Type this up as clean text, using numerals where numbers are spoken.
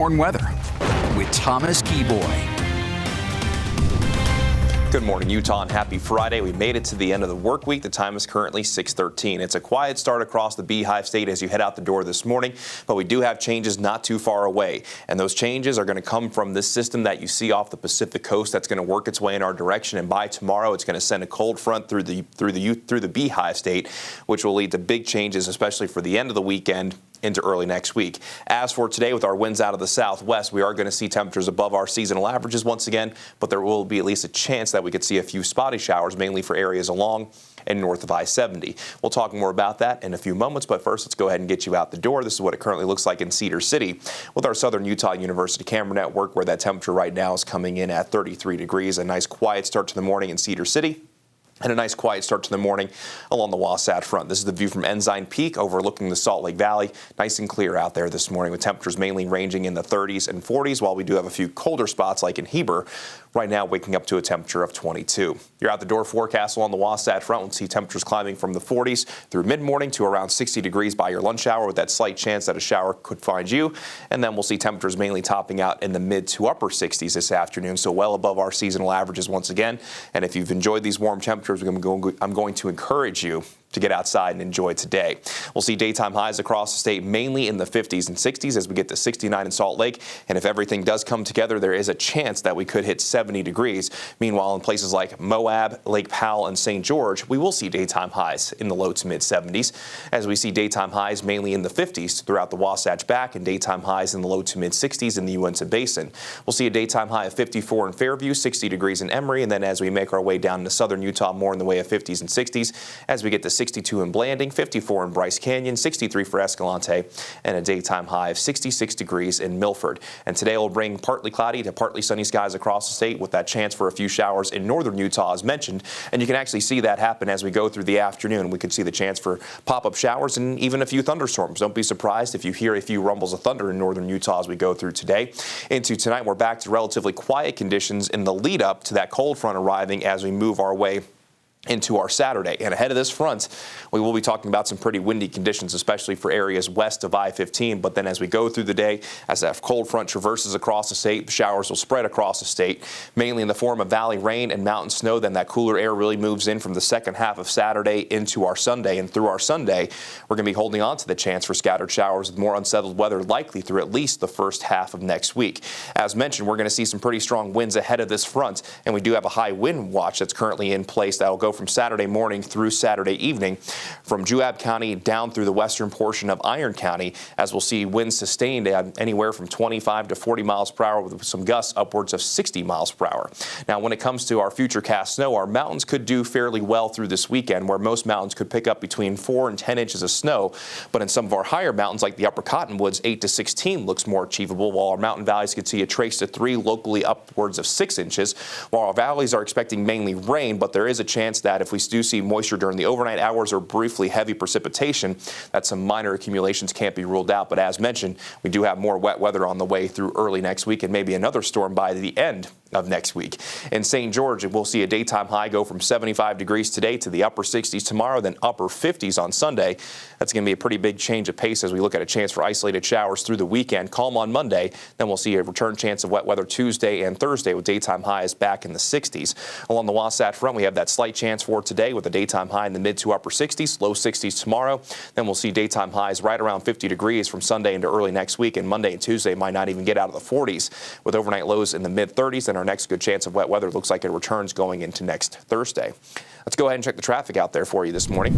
Warm weather with Thomas Geboy. Good morning, Utah, and happy Friday. We made it to the end of the work week. The time is currently 6:13. It's a quiet start across the Beehive State as you head out the door this morning, but we do have changes not too far away. And those changes are going to come from this system that you see off the Pacific coast that's going to work its way in our direction. And by tomorrow, it's going to send a cold front through the Beehive State, which will lead to big changes, especially for the end of the weekend into early next week. As for today, with our winds out of the southwest, we are going to see temperatures above our seasonal averages once again, but there will be at least a chance that we could see a few spotty showers, mainly for areas along and north of I-70. We'll talk more about that in a few moments, but first let's go ahead and get you out the door. This is what it currently looks like in Cedar City with our Southern Utah University camera network, where that temperature right now is coming in at 33 degrees. A nice quiet start to the morning in Cedar City, and a nice quiet start to the morning along the Wasatch Front. This is the view from Ensign Peak overlooking the Salt Lake Valley. Nice and clear out there this morning with temperatures mainly ranging in the 30s and 40s, while we do have a few colder spots like in Heber. Right now waking up to a temperature of 22. Your out the door forecast along the Wasatch Front. We'll see temperatures climbing from the 40s through mid-morning to around 60 degrees by your lunch hour, with that slight chance that a shower could find you. And then we'll see temperatures mainly topping out in the mid to upper 60s this afternoon, so well above our seasonal averages once again. And if you've enjoyed these warm temperatures, I'm going to encourage you to get outside and enjoy today. We'll see daytime highs across the state mainly in the 50s and 60s as we get to 69 in Salt Lake. And if everything does come together, there is a chance that we could hit 70 degrees. Meanwhile, in places like Moab, Lake Powell, and St. George, we will see daytime highs in the low to mid 70s, as we see daytime highs mainly in the 50s throughout the Wasatch Back and daytime highs in the low to mid 60s in the Uinta Basin. We'll see a daytime high of 54 in Fairview, 60 degrees in Emory, and then as we make our way down into southern Utah, more in the way of 50s and 60s as we get to 62 in Blanding, 54 in Bryce Canyon, 63 for Escalante, and a daytime high of 66 degrees in Milford. And today will bring partly cloudy to partly sunny skies across the state, with that chance for a few showers in northern Utah as mentioned. And you can actually see that happen as we go through the afternoon. We could see the chance for pop-up showers and even a few thunderstorms. Don't be surprised if you hear a few rumbles of thunder in northern Utah as we go through today. Into tonight, we're back to relatively quiet conditions in the lead up to that cold front arriving as we move our way into our Saturday. And ahead of this front, we will be talking about some pretty windy conditions, especially for areas west of I-15. But then as we go through the day, as that cold front traverses across the state, the showers will spread across the state, mainly in the form of valley rain and mountain snow. Then that cooler air really moves in from the second half of Saturday into our Sunday. And through our Sunday, we're going to be holding on to the chance for scattered showers with more unsettled weather likely through at least the first half of next week. As mentioned, we're going to see some pretty strong winds ahead of this front, and we do have a high wind watch that's currently in place that will go from Saturday morning through Saturday evening from Juab County down through the western portion of Iron County, as we'll see winds sustained at anywhere from 25 to 40 miles per hour with some gusts upwards of 60 miles per hour. Now, when it comes to our future cast snow, our mountains could do fairly well through this weekend, where most mountains could pick up between 4 and 10 inches of snow. But in some of our higher mountains, like the Upper Cottonwoods, 8 to 16 looks more achievable, while our mountain valleys could see a trace to 3, locally upwards of 6 inches, while our valleys are expecting mainly rain. But there is a chance that if we do see moisture during the overnight hours or briefly heavy precipitation, that some minor accumulations can't be ruled out. But as mentioned, we do have more wet weather on the way through early next week, and maybe another storm by the end of next week. In St. George, we'll see a daytime high go from 75 degrees today to the upper 60s tomorrow, then upper 50s on Sunday. That's going to be a pretty big change of pace as we look at a chance for isolated showers through the weekend. Calm on Monday, then we'll see a return chance of wet weather Tuesday and Thursday with daytime highs back in the 60s. Along the Wasatch Front, we have that slight chance for today with a daytime high in the mid to upper 60s, low 60s tomorrow. Then we'll see daytime highs right around 50 degrees from Sunday into early next week, and Monday and Tuesday might not even get out of the 40s with overnight lows in the mid 30s. And our next good chance of wet weather looks like it returns going into next Thursday. Let's go ahead and check the traffic out there for you this morning.